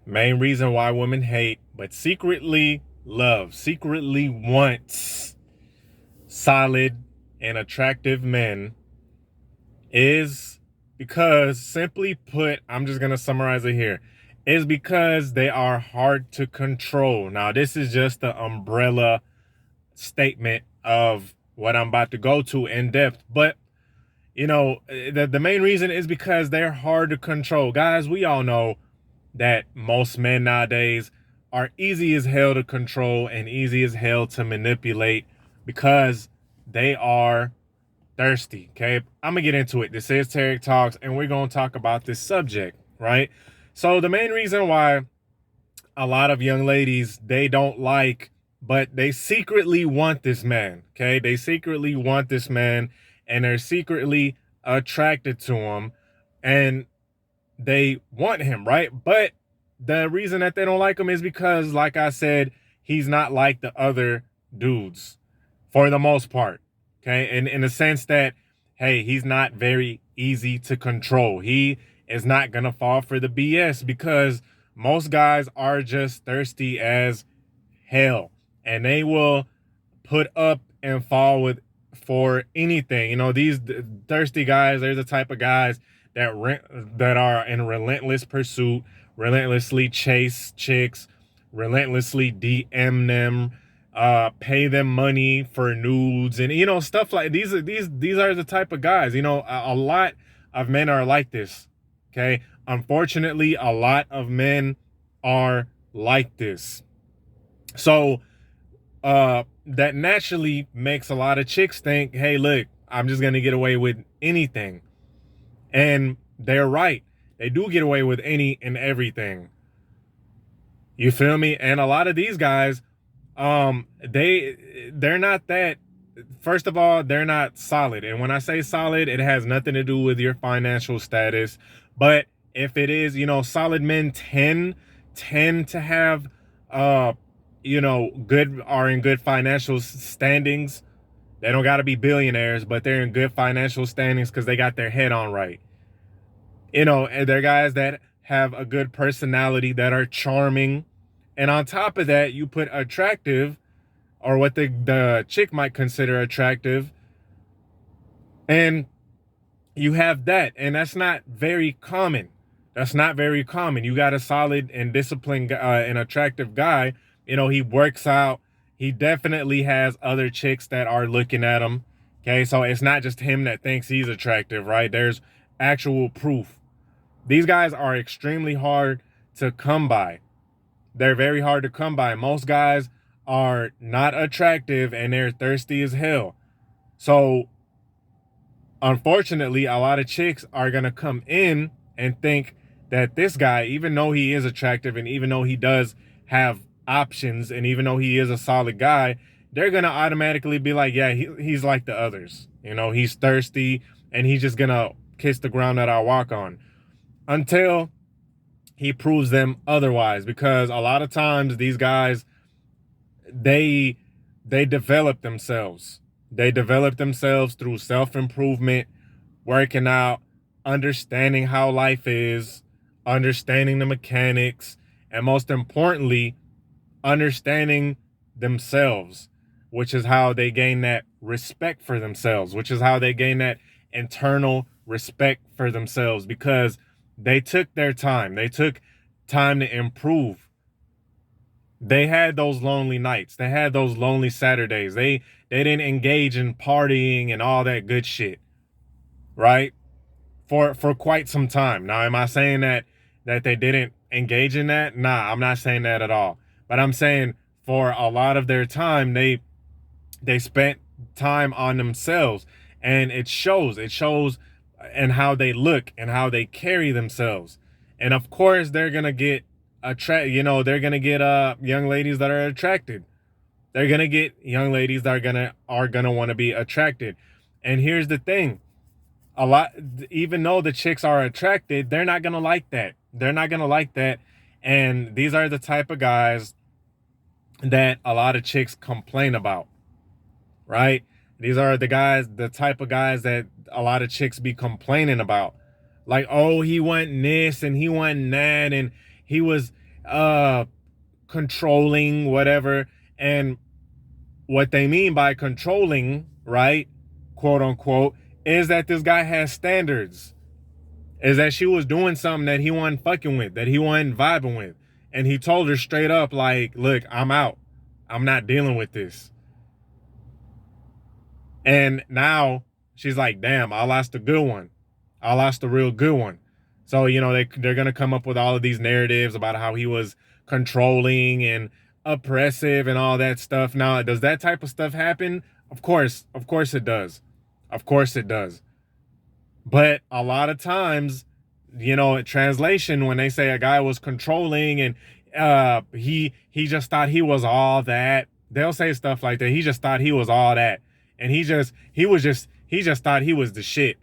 Main reason why women hate, but secretly love, secretly wants solid and attractive men is because, simply put, I'm just going to summarize it here, is because they are hard to control. Now, this is just the umbrella statement of what I'm about to go to in depth, but the main reason is because they're hard to control. Guys, we all know that most men nowadays are easy as hell to control and easy as hell to manipulate because they are thirsty. Okay, I'm gonna get into it. This is Tarek Talks, and we're gonna talk about this subject, right? So the main reason why a lot of young ladies, they don't like, but they secretly want this man. Okay, they secretly want this man, and they're secretly attracted to him, and they want him, right? But the reason that they don't like him is because, like I said, he's not like the other dudes for the most part. Okay. And in the sense that, hey, he's not very easy to control. He is not going to fall for the BS because most guys are just thirsty as hell, and they will put up and fall with for anything. These thirsty guys, they're the type of guys that are in relentless pursuit, relentlessly chase chicks, relentlessly DM them, pay them money for nudes, and stuff like these. These are the type of guys. A lot of men are like this. Okay, unfortunately, a lot of men are like this. So that naturally makes a lot of chicks think, hey, look, I'm just gonna get away with anything. And they're right. They do get away with any and everything. You feel me? And a lot of these guys, they're not that. First of all, they're not solid. And when I say solid, it has nothing to do with your financial status. But if it is, solid men tend to have are in good financial standings. They don't got to be billionaires, but they're in good financial standings because they got their head on right. And they're guys that have a good personality, that are charming. And on top of that, you put attractive, or what the chick might consider attractive, and you have that. And that's not very common. That's not very common. You got a solid and disciplined and attractive guy. He works out. He definitely has other chicks that are looking at him. Okay, so it's not just him that thinks he's attractive, right? There's actual proof. These guys are extremely hard to come by. They're very hard to come by. Most guys are not attractive and they're thirsty as hell. So, unfortunately, a lot of chicks are going to come in and think that this guy, even though he is attractive and even though he does have options and even though he is a solid guy, they're going to automatically be like, yeah, he's like the others. He's thirsty and he's just going to kiss the ground that I walk on, until he proves them otherwise. Because a lot of times these guys, they develop themselves. They develop themselves through self-improvement, working out, understanding how life is, understanding the mechanics, and most importantly, understanding themselves, which is how they gain that respect for themselves, which is how they gain that internal respect for themselves, because they took their time. They took time to improve. They had those lonely nights. They had those lonely Saturdays. They didn't engage in partying and all that good shit, right? For quite some time. Now, am I saying that they didn't engage in that? Nah, I'm not saying that at all. But I'm saying for a lot of their time, they spent time on themselves, and it shows. It shows in how they look and how they carry themselves. And of course, they're gonna get they're gonna get young ladies that are attracted. They're gonna get young ladies that are gonna want to be attracted. And here's the thing: a lot, even though the chicks are attracted, they're not gonna like that. They're not gonna like that. And these are the type of guys that a lot of chicks complain about, right? These are the type of guys that a lot of chicks be complaining about. Like, oh, he went this and he went that, and he was uh controlling, whatever. And what they mean by controlling, right, quote unquote, is that this guy has standards. Is that she was doing something that he wasn't fucking with, that he wasn't vibing with. And he told her straight up, like, look, I'm out. I'm not dealing with this. And now she's like, damn, I lost a good one. I lost a real good one. So, you know, they're going to come up with all of these narratives about how he was controlling and oppressive and all that stuff. Now, does that type of stuff happen? Of course it does. Of course it does. But a lot of times, you know, in translation, when they say a guy was controlling and he just thought he was all that, they'll say stuff like that. He just thought he was all that. And he just thought he was the shit.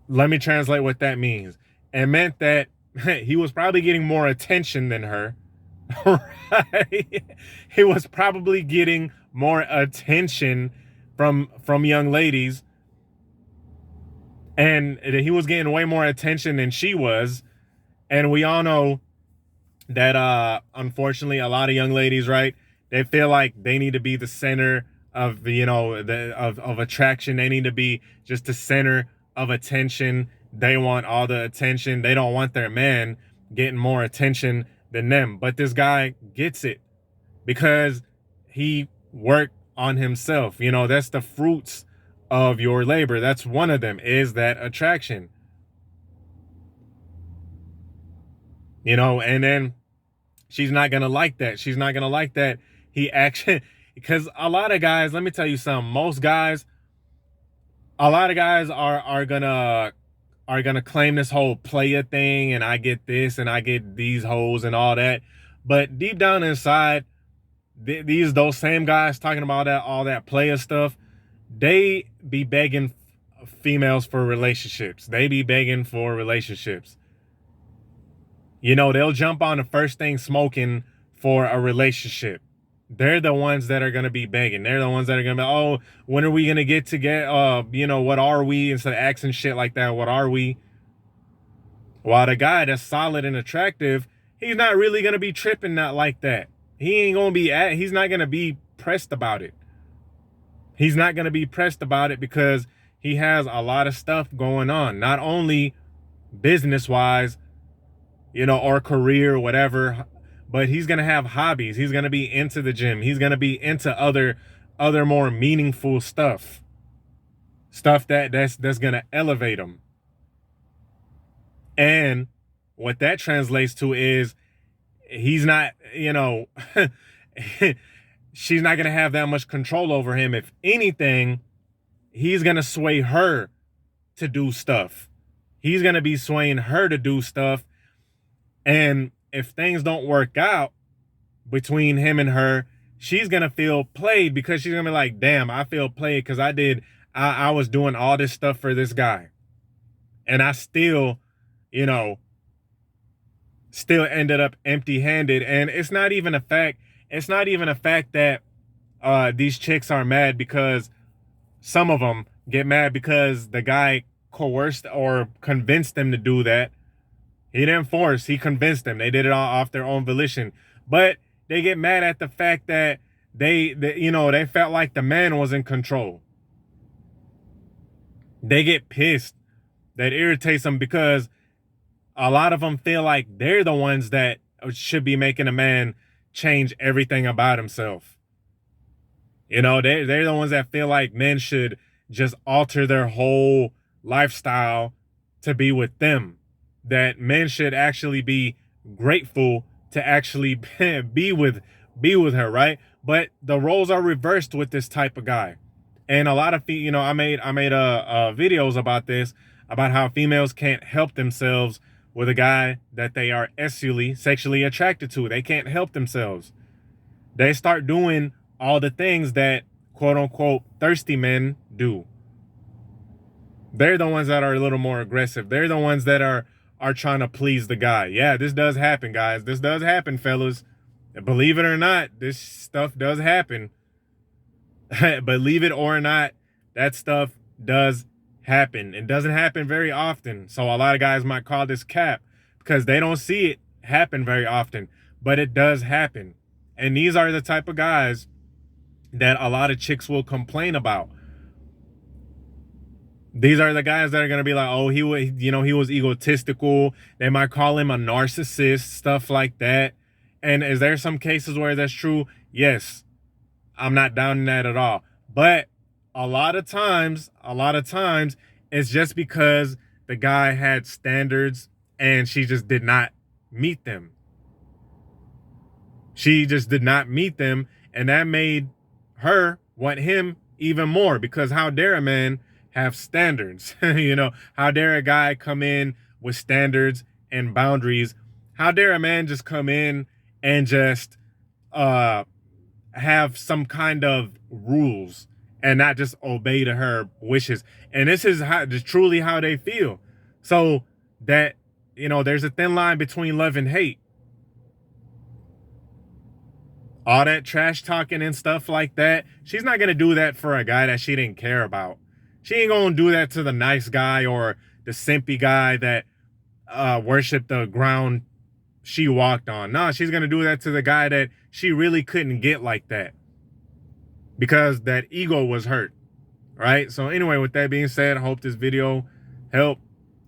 Let me translate what that means. It meant that he was probably getting more attention than her. Right? He was probably getting more attention from young ladies. And he was getting way more attention than she was. And we all know that unfortunately a lot of young ladies, right, they feel like they need to be the center of, you know, of attraction. They need to be just the center of attention. They want all the attention. They don't want their man getting more attention than them. But this guy gets it because he worked on himself. You know, that's the fruits of your labor. That's one of them, is that attraction. You know, and then she's not going to like that. She's not going to like that he actually, because a lot of guys, let me tell you something, a lot of guys are gonna claim this whole player thing, and I get this and I get these hoes and all that. But deep down inside, those same guys talking about all that player stuff, they be begging females for relationships. They be begging for relationships. You know, they'll jump on the first thing smoking for a relationship. They're the ones that are going to be begging. They're the ones that are going to be, oh, when are we going to get together? You know, what are we? Instead of asking shit like that, what are we? While the guy that's solid and attractive, he's not really going to be tripping not like that. He ain't going to be, he's not going to be pressed about it. He's not going to be pressed about it because he has a lot of stuff going on. Not only business-wise, you know, or career, whatever, but he's going to have hobbies. He's going to be into the gym. He's going to be into other more meaningful stuff. Stuff that's going to elevate him. And what that translates to is he's not, you know, she's not going to have that much control over him. If anything, he's going to sway her to do stuff. He's going to be swaying her to do stuff. And if things don't work out between him and her, she's going to feel played because she's going to be like, damn, I feel played because I was doing all this stuff for this guy. And I still, you know, still ended up empty-handed. And it's not even a fact that these chicks are mad because some of them get mad because the guy coerced or convinced them to do that. He didn't force, he convinced them. They did it all off their own volition. But they get mad at the fact that they felt like the man was in control. They get pissed. That irritates them because a lot of them feel like they're the ones that should be making a man change everything about himself. You know, they're the ones that feel like men should just alter their whole lifestyle to be with them. That men should actually be grateful to actually be with her, right? But the roles are reversed with this type of guy. And a lot of, you know, I made videos about this, about how females can't help themselves with a guy that they are sexually attracted to. They can't help themselves. They start doing all the things that quote unquote thirsty men do. They're the ones that are a little more aggressive. They're the ones that are trying to please the guy. Yeah, this does happen, guys. This does happen, fellas. Believe it or not, this stuff does happen. Believe it or not, that stuff does happen. It doesn't happen very often. So a lot of guys might call this cap because they don't see it happen very often, but it does happen. And these are the type of guys that a lot of chicks will complain about. These are the guys that are going to be like, oh, he was, he was egotistical. They might call him a narcissist, stuff like that. And is there some cases where that's true? Yes. I'm not downing that at all. But a lot of times, it's just because the guy had standards and she just did not meet them. She just did not meet them. And that made her want him even more, because how dare a man have standards? How dare a guy come in with standards and boundaries? How dare a man just come in and just have some kind of rules and not just obey to her wishes? And this is truly how they feel. So that, there's a thin line between love and hate. All that trash talking and stuff like that, she's not going to do that for a guy that she didn't care about. She ain't going to do that to the nice guy or the simpy guy that worshiped the ground she walked on. No, she's going to do that to the guy that she really couldn't get like that, because that ego was hurt. Right? So anyway, with that being said, I hope this video helped,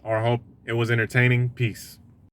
or hope it was entertaining. Peace.